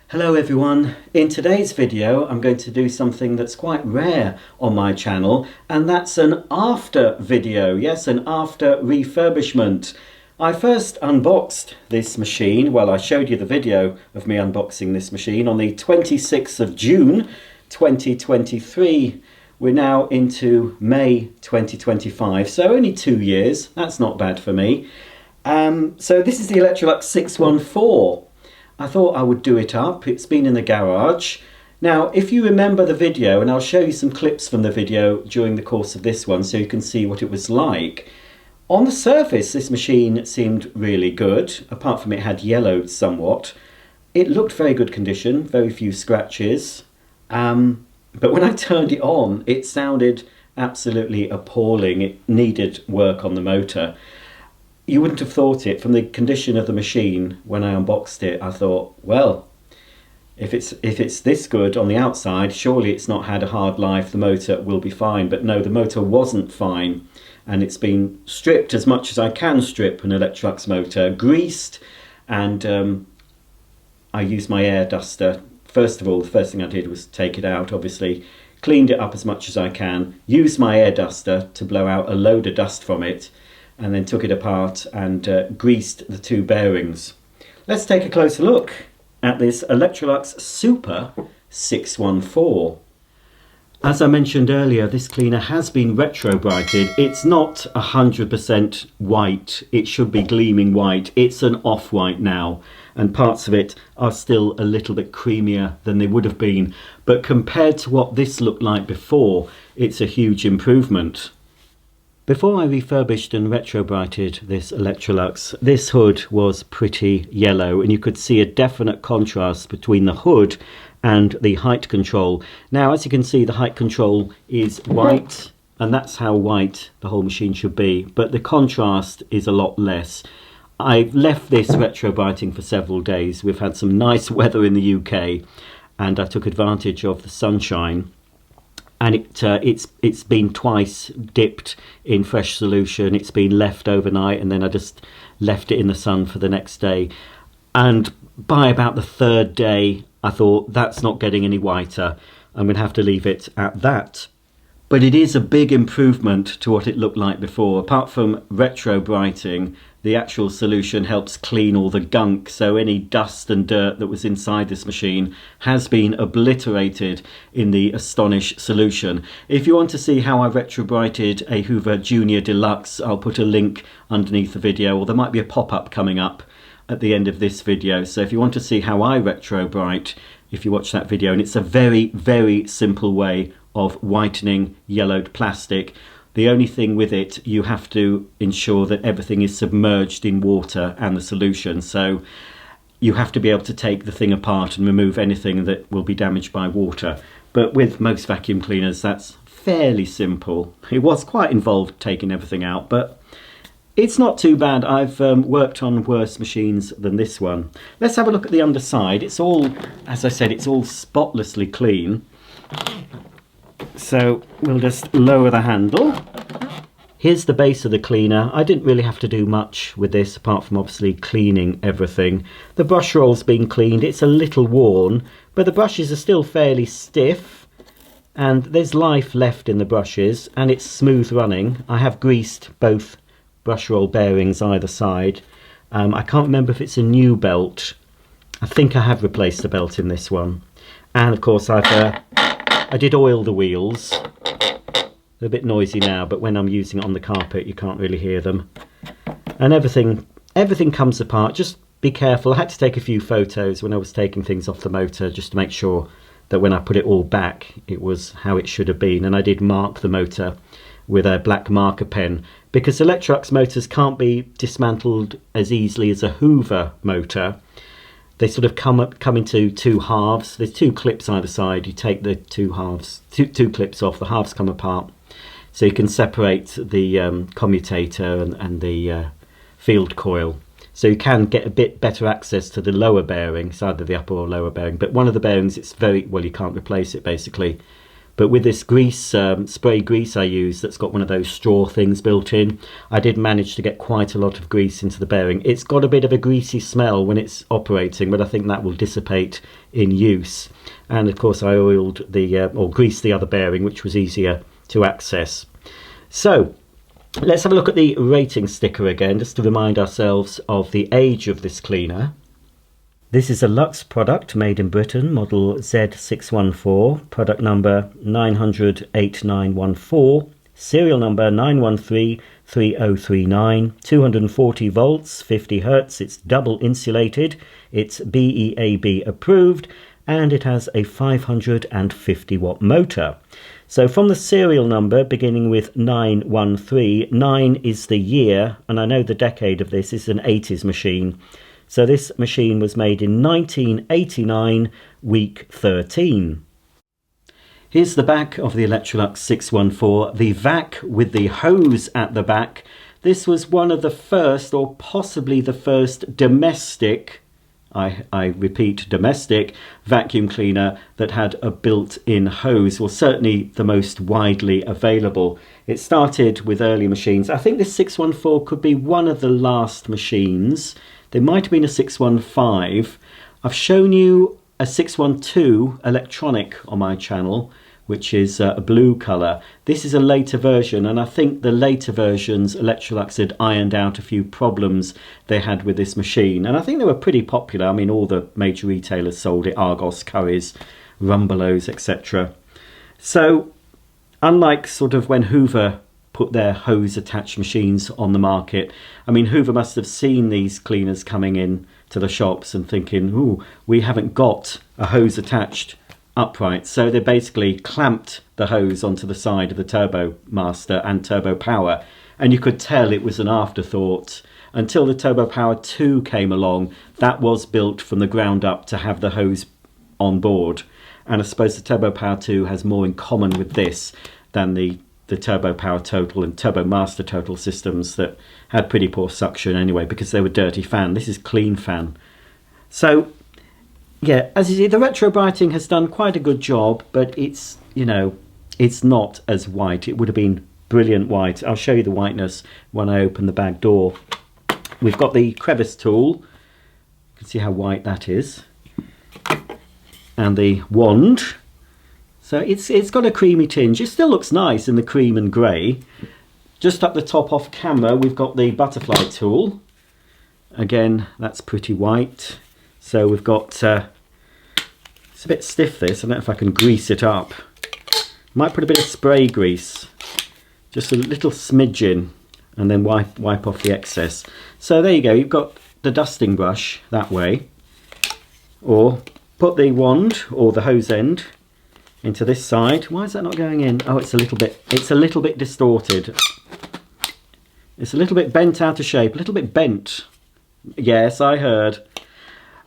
Hello everyone, in today's video I'm going to do something that's quite rare on my channel, and that's an after video. Yes, an after refurbishment. I first unboxed this machine, well I showed you the video of me unboxing this machine on the 26th of June 2023. We're now into May 2025, so only 2 years. That's not bad for me. So this is the Electrolux 614. I thought I would do it up. It's been in the garage. Now, if you remember the video, and I'll show you some clips from the video during the course of this one so you can see what it was like. On the surface, this machine seemed really good, apart from it had yellowed somewhat. It looked very good condition, very few scratches. But when I turned it on, it sounded absolutely appalling. It needed work on the motor. You wouldn't have thought it from the condition of the machine. When I unboxed it, I thought, well, if it's this good on the outside, surely it's not had a hard life, the motor will be fine. But no, the motor wasn't fine, and it's been stripped as much as I can strip an Electrolux motor, greased, and I used my air duster. First of all, the first thing I did was take it out, obviously, cleaned it up as much as I can, used my air duster to blow out a load of dust from it, and then took it apart and greased the two bearings. Let's take a closer look at this Electrolux Super 614. As I mentioned earlier, this cleaner has been retro brighted. It's not 100% white. It should be gleaming white. It's an off-white now, and parts of it are still a little bit creamier than they would have been. But compared to what this looked like before, it's a huge improvement. Before I refurbished and retro-brighted this Electrolux, this hood was pretty yellow, and you could see a definite contrast between the hood and the height control. Now, as you can see, the height control is white, and that's how white the whole machine should be, but the contrast is a lot less. I've left this retro-brighting for several days. We've had some nice weather in the UK, and I took advantage of the sunshine. And it's been twice dipped in fresh solution. It's been left overnight, and then I just left it in the sun for the next day. And by about the third day, I thought, that's not getting any whiter. I'm going to have to leave it at that. But it is a big improvement to what it looked like before. Apart from retro brighting, the actual solution helps clean all the gunk, so any dust and dirt that was inside this machine has been obliterated in the Astonish solution. If you want to see how I retro brighted a Hoover Junior Deluxe, I'll put a link underneath the video, or there might be a pop-up coming up at the end of this video. So if you want to see how I retro bright, if you watch that video, and it's a very, very simple way of whitening yellowed plastic. The only thing with it, you have to ensure that everything is submerged in water and the solution. So you have to be able to take the thing apart and remove anything that will be damaged by water. But with most vacuum cleaners, that's fairly simple. It was quite involved taking everything out, but it's not too bad. I've worked on worse machines than this one. Let's have a look at the underside. It's all, as I said, it's all spotlessly clean. So we'll just lower the handle. Here's the base of the cleaner. I didn't really have to do much with this apart from obviously cleaning everything. The brush roll's been cleaned. It's a little worn, but the brushes are still fairly stiff, and there's life left in the brushes, and it's smooth running. I have greased both brush roll bearings either side. I can't remember if it's a new belt. I think I have replaced the belt in this one. And of course I did oil the wheels. They're a bit noisy now, but when I'm using it on the carpet, you can't really hear them. And everything comes apart. Just be careful. I had to take a few photos when I was taking things off the motor, just to make sure that when I put it all back, it was how it should have been. And I did mark the motor with a black marker pen, because Electrolux motors can't be dismantled as easily as a Hoover motor. They sort of come into two halves. There's two clips either side. You take the two clips off. The halves come apart, so you can separate the commutator and the field coil. So you can get a bit better access to the lower bearing, it's either the upper or lower bearing. But one of the bearings, it's very well, you can't replace it basically. But with this grease, spray grease I use that's got one of those straw things built in, I did manage to get quite a lot of grease into the bearing. It's got a bit of a greasy smell when it's operating, but I think that will dissipate in use. And of course I oiled or greased the other bearing, which was easier to access. So let's have a look at the rating sticker again, just to remind ourselves of the age of this cleaner. This is a Lux product made in Britain, model Z614, product number 9008914, serial number 9133039, 240 volts, 50 hertz, it's double insulated, it's BEAB approved, and it has a 550 watt motor. So from the serial number beginning with 913, 9 is the year, and I know the decade of this is an 80s machine. So this machine was made in 1989, week 13. Here's the back of the Electrolux 614, the vac with the hose at the back. This was one of the first, or possibly the first, domestic, I repeat, domestic vacuum cleaner that had a built-in hose. Well, certainly the most widely available. It started with early machines. I think this 614 could be one of the last machines. There might have been a 615. I've shown you a 612 electronic on my channel, which is a blue colour. This is a later version, and I think the later versions, Electrolux had ironed out a few problems they had with this machine. And I think they were pretty popular. I mean, all the major retailers sold it, Argos, Currys, Rumbelows, etc. So, unlike sort of when Hoover put their hose attached machines on the market. I mean, Hoover must have seen these cleaners coming in to the shops and thinking, ooh, we haven't got a hose attached upright. So they basically clamped the hose onto the side of the Turbo Master and Turbo Power. And you could tell it was an afterthought until the Turbo Power 2 came along. That was built from the ground up to have the hose on board. And I suppose the Turbo Power 2 has more in common with this than the Turbo Power Total and Turbo Master Total systems that had pretty poor suction anyway because they were dirty fan. This is clean fan. So yeah, as you see, the retro brighting has done quite a good job, but it's, you know, it's not as white. It would have been brilliant white. I'll show you the whiteness when I open the bag door. We've got the crevice tool. You can see how white that is. And the wand. So it's got a creamy tinge. It still looks nice in the cream and grey. Just up the top off camera, we've got the butterfly tool. Again, that's pretty white. So we've got, it's a bit stiff this, I don't know if I can grease it up. Might put a bit of spray grease, just a little smidgen, and then wipe off the excess. So there you go, you've got the dusting brush that way. Or put the wand, or the hose end, into this side. Why is that not going in? Oh, it's a little bit distorted. It's a little bit bent out of shape, a little bit bent. Yes, I heard.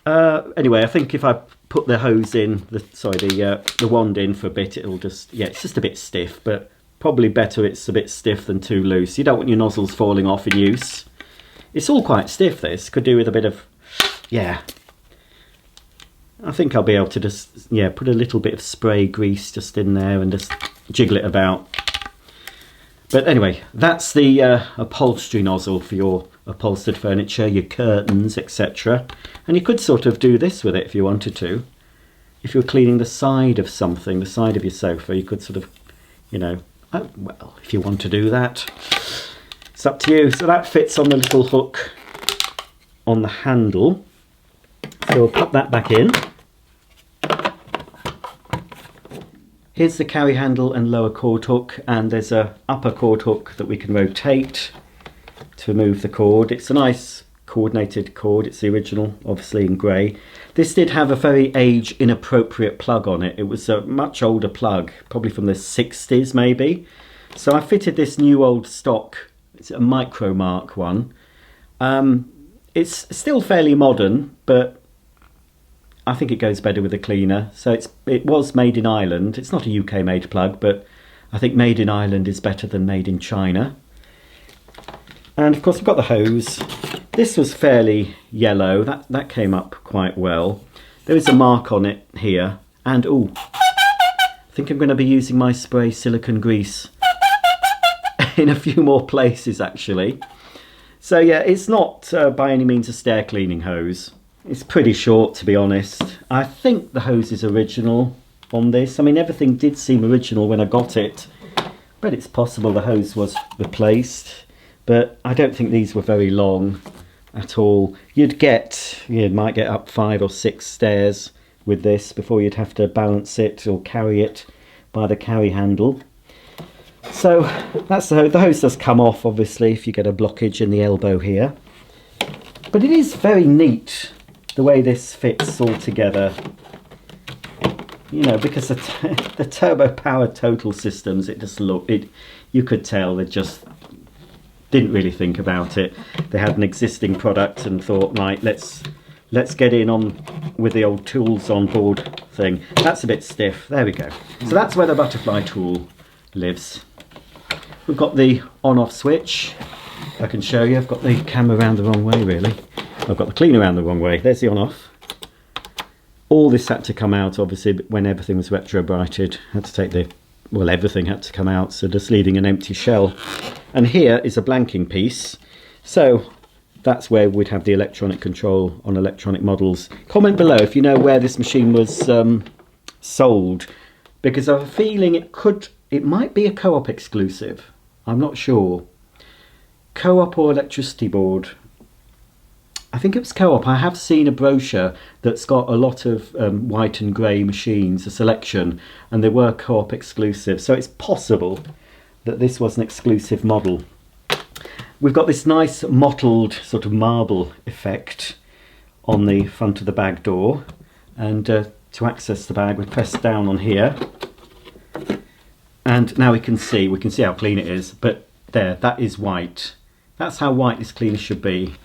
Anyway, I think if I put the hose in, the wand in for a bit, it'll just, yeah, it's just a bit stiff, but probably better it's a bit stiff than too loose. You don't want your nozzles falling off in use. It's all quite stiff, this. Could do with a bit of, yeah. I think I'll be able to just, yeah, put a little bit of spray grease just in there and just jiggle it about. But anyway, that's the upholstery nozzle for your upholstered furniture, your curtains, etc. And you could sort of do this with it if you wanted to. If you were cleaning the side of something, the side of your sofa, you could sort of, you know, oh, well, if you want to do that, it's up to you. So that fits on the little hook on the handle. So we'll pop that back in. Here's the carry handle and lower cord hook, and there's a upper cord hook that we can rotate to remove the cord. It's a nice coordinated cord. It's the original, obviously in grey. This did have a very age inappropriate plug on it. It was a much older plug, probably from the 60s maybe. So I fitted this new old stock, it's a Micro Mark one. It's still fairly modern, but I think it goes better with the cleaner. So it was made in Ireland. It's not a UK made plug, but I think made in Ireland is better than made in China. And of course we've got the hose. This was fairly yellow. That came up quite well. There is a mark on it here. And oh, I think I'm going to be using my spray silicone grease in a few more places actually. So yeah, it's not by any means a stair cleaning hose. It's pretty short, to be honest. I think the hose is original on this. I mean, everything did seem original when I got it, but it's possible the hose was replaced. But I don't think these were very long at all. You might get up 5 or 6 stairs with this before you'd have to balance it or carry it by the carry handle. So that's the hose does come off obviously if you get a blockage in the elbow here. But it is very neat the way this fits all together. You know, because the turbo powered total systems, you could tell they just didn't really think about it. They had an existing product and thought, right, let's get in on with the old tools on board thing. That's a bit stiff. There we go. So that's where the butterfly tool lives. We've got the on-off switch. I can show you. I've got the camera around the wrong way, really. I've got the cleaner around the wrong way. There's the on-off. All this had to come out, obviously, when everything was retro-brighted. Had to take everything had to come out, so just leaving an empty shell. And here is a blanking piece. So that's where we'd have the electronic control on electronic models. Comment below if you know where this machine was sold, because I have a feeling it might be a Co-op exclusive. I'm not sure. Co-op or electricity board. I think it was Co-op. I have seen a brochure that's got a lot of white and grey machines, a selection, and they were Co-op exclusive. So it's possible that this was an exclusive model. We've got this nice mottled sort of marble effect on the front of the bag door. And to access the bag, we press down on here. And now we can see how clean it is. But there, that is white. That's how white this cleaner should be.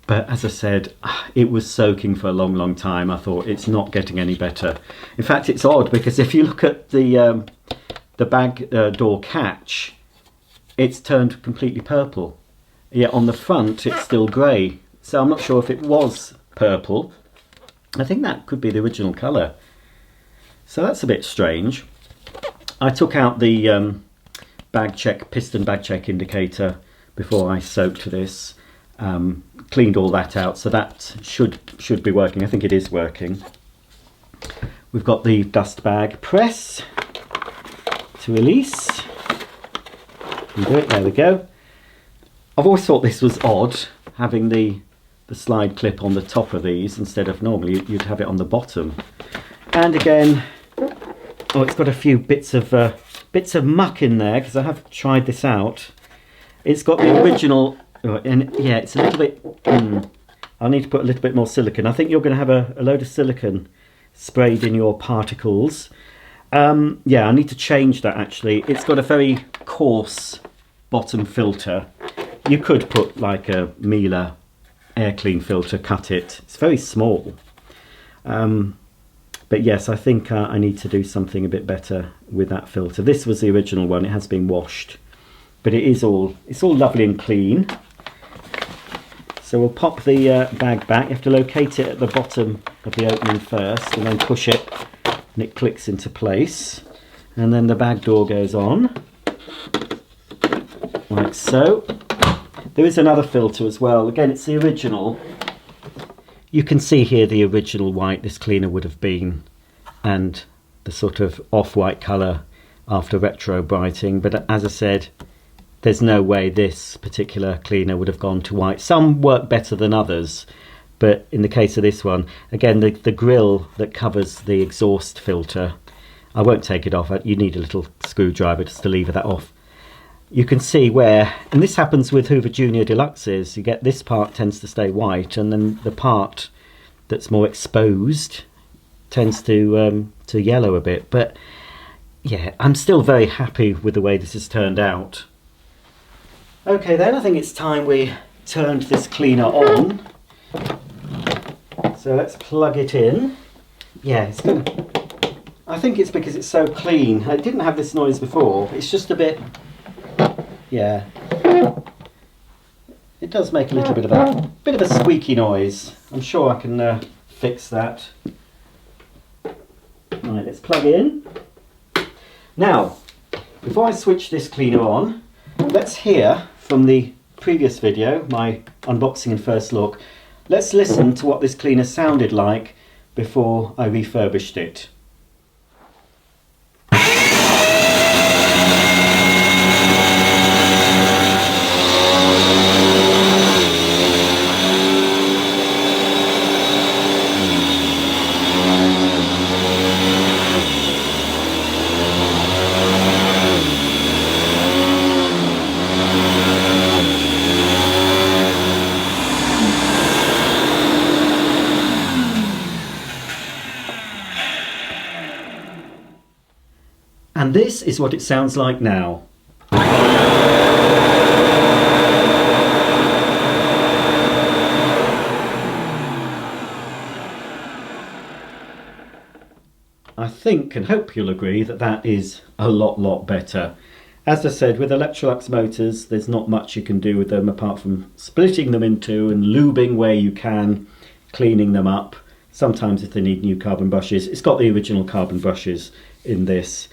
But as I said, it was soaking for a long, long time. I thought it's not getting any better. In fact, it's odd because if you look at the bag door catch, it's turned completely purple. Yet on the front, it's still grey. So I'm not sure if it was purple. I think that could be the original colour. So that's a bit strange. I took out the piston bag check indicator before I soaked this. Cleaned all that out, so that should be working. I think it is working. We've got the dust bag press to release. You do it, there we go. I've always thought this was odd, having the slide clip on the top of these instead of normally you'd have it on the bottom. And again, it's got a few bits of muck in there because I have tried this out. It's got the original. And yeah, it's a little bit, I'll need to put a little bit more silicone. I think you're going to have a load of silicone sprayed in your particles. Yeah, I need to change that actually. It's got a very coarse bottom filter. You could put like a Miele air clean filter, cut it. It's very small. But yes, I think I need to do something a bit better with that filter. This was the original one. It has been washed, but it's all lovely and clean. So we'll pop the bag back. You have to locate it at the bottom of the opening first and then push it and it clicks into place. And then the bag door goes on, like so. There is another filter as well. Again, it's the original. You can see here the original white this cleaner would have been and the sort of off-white colour after retro brighting. But as I said, there's no way this particular cleaner would have gone to white. Some work better than others, but in the case of this one, again, the grill that covers the exhaust filter, I won't take it off. You need a little screwdriver just to lever that off. You can see where, and this happens with Hoover Junior Deluxes, you get this part tends to stay white, and then the part that's more exposed tends to yellow a bit. But yeah, I'm still very happy with the way this has turned out. Okay then, I think it's time we turned this cleaner on. So let's plug it in. Yeah, it's gonna, I think it's because it's so clean. It didn't have this noise before. It's just a bit, yeah. It does make a little bit of a squeaky noise. I'm sure I can fix that. Right, let's plug in. Now, before I switch this cleaner on, let's hear from the previous video, my unboxing and first look. Let's listen to what this cleaner sounded like before I refurbished it. And this is what it sounds like now. I think and hope you'll agree that that is a lot better. As I said, with Electrolux motors, there's not much you can do with them apart from splitting them in two and lubing where you can, cleaning them up. Sometimes if they need new carbon brushes. It's got the original carbon brushes in this.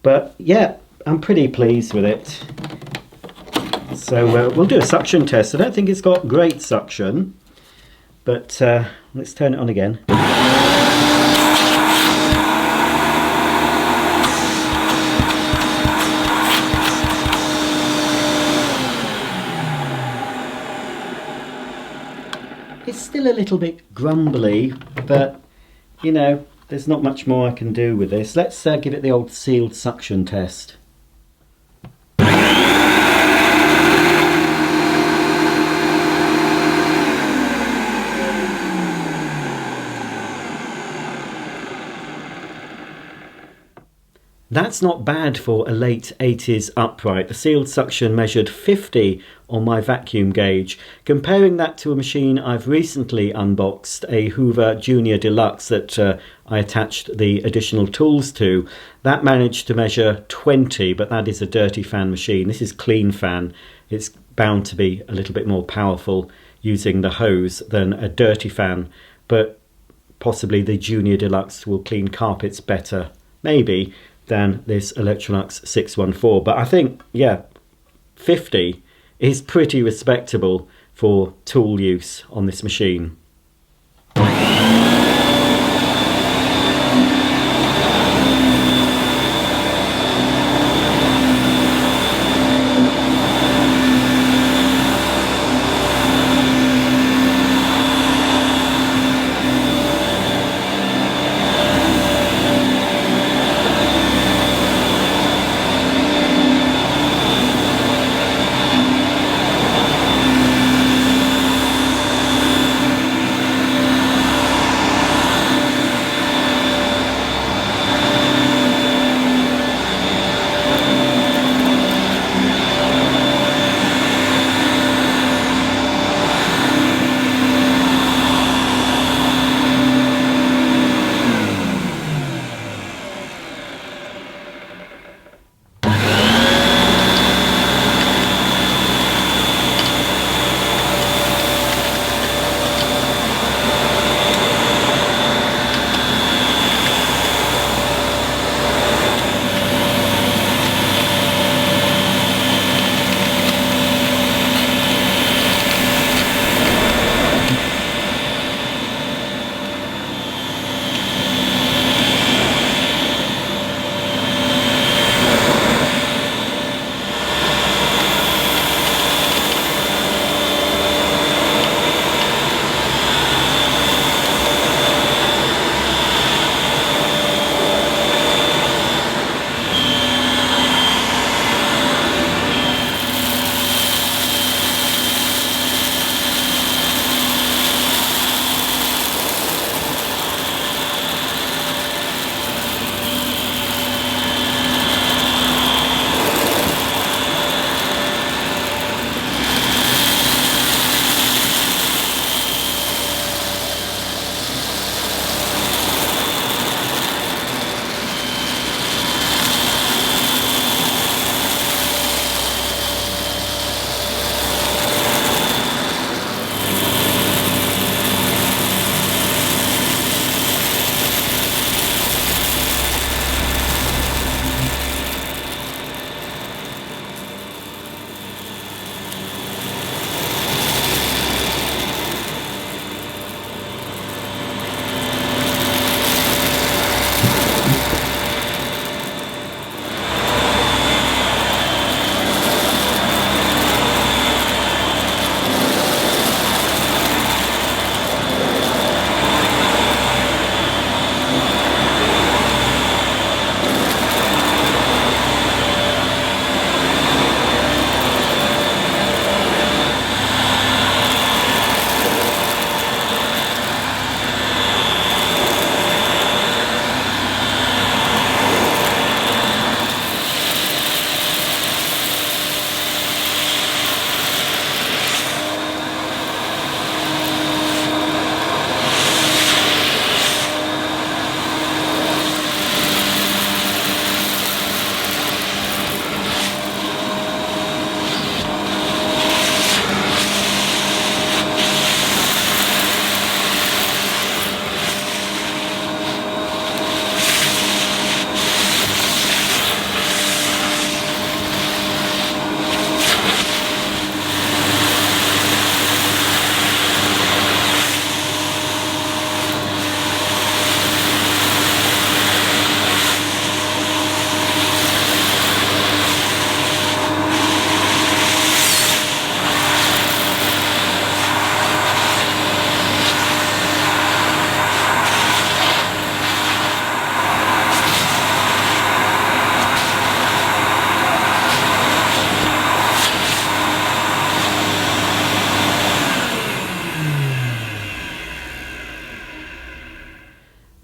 But yeah, I'm pretty pleased with it. So we'll do a suction test. I don't think it's got great suction, but let's turn it on again. It's still a little bit grumbly, but you know, there's not much more I can do with this. Let's give it the old sealed suction test. That's not bad for a late 80s upright. The sealed suction measured 50 on my vacuum gauge. Comparing that to a machine I've recently unboxed, a Hoover Junior Deluxe that I attached the additional tools to, that managed to measure 20, but that is a dirty fan machine. This is clean fan. It's bound to be a little bit more powerful using the hose than a dirty fan, but possibly the Junior Deluxe will clean carpets better, maybe, than this Electrolux 614. But I think, yeah, 50 is pretty respectable for tool use on this machine.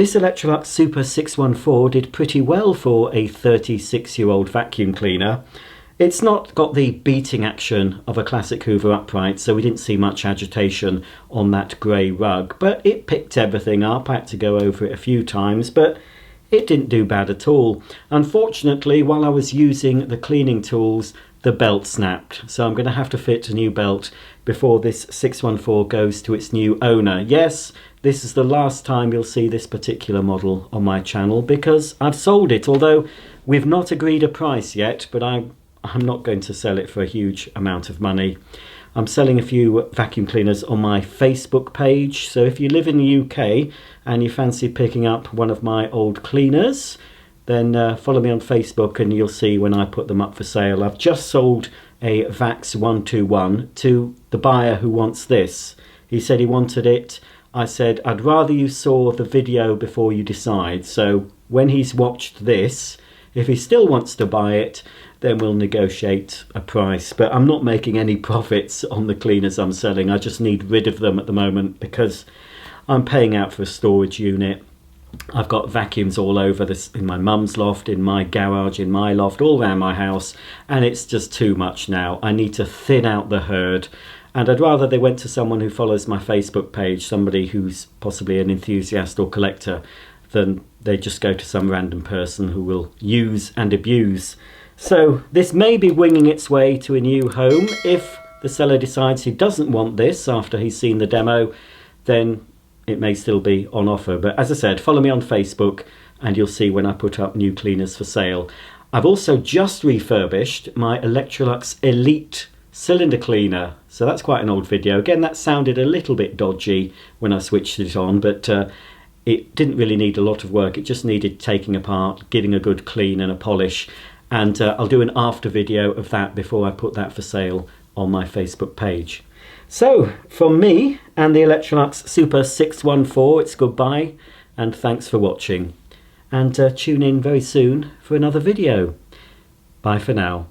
This Electrolux Super 614 did pretty well for a 36-year-old vacuum cleaner. It's not got the beating action of a classic Hoover upright, so we didn't see much agitation on that grey rug, but it picked everything up. I had to go over it a few times, but it didn't do bad at all. Unfortunately, while I was using the cleaning tools, the belt snapped, so I'm going to have to fit a new belt before this 614 goes to its new owner. Yes, this is the last time you'll see this particular model on my channel because I've sold it, although we've not agreed a price yet, but I'm not going to sell it for a huge amount of money. I'm selling a few vacuum cleaners on my Facebook page, so if you live in the UK and you fancy picking up one of my old cleaners, then follow me on Facebook and you'll see when I put them up for sale. I've just sold a Vax 121 to the buyer who wants this. He said he wanted it. I said, I'd rather you saw the video before you decide. So when he's watched this, if he still wants to buy it, then we'll negotiate a price. But I'm not making any profits on the cleaners I'm selling. I just need rid of them at the moment because I'm paying out for a storage unit. I've got vacuums all over this, in my mum's loft, in my garage, in my loft, all around my house, and it's just too much now. I need to thin out the herd, and I'd rather they went to someone who follows my Facebook page, somebody who's possibly an enthusiast or collector, than they just go to some random person who will use and abuse. So this may be winging its way to a new home. If the seller decides he doesn't want this after he's seen the demo, then it may still be on offer. But as I said, follow me on Facebook and you'll see when I put up new cleaners for sale. I've also just refurbished my Electrolux Elite cylinder cleaner. So that's quite an old video. Again, that sounded a little bit dodgy when I switched it on, but it didn't really need a lot of work. It just needed taking apart, giving a good clean and a polish. And I'll do an after video of that before I put that for sale on my Facebook page. So, from me and the Electrolux Super 614, it's goodbye and thanks for watching. And tune in very soon for another video. Bye for now.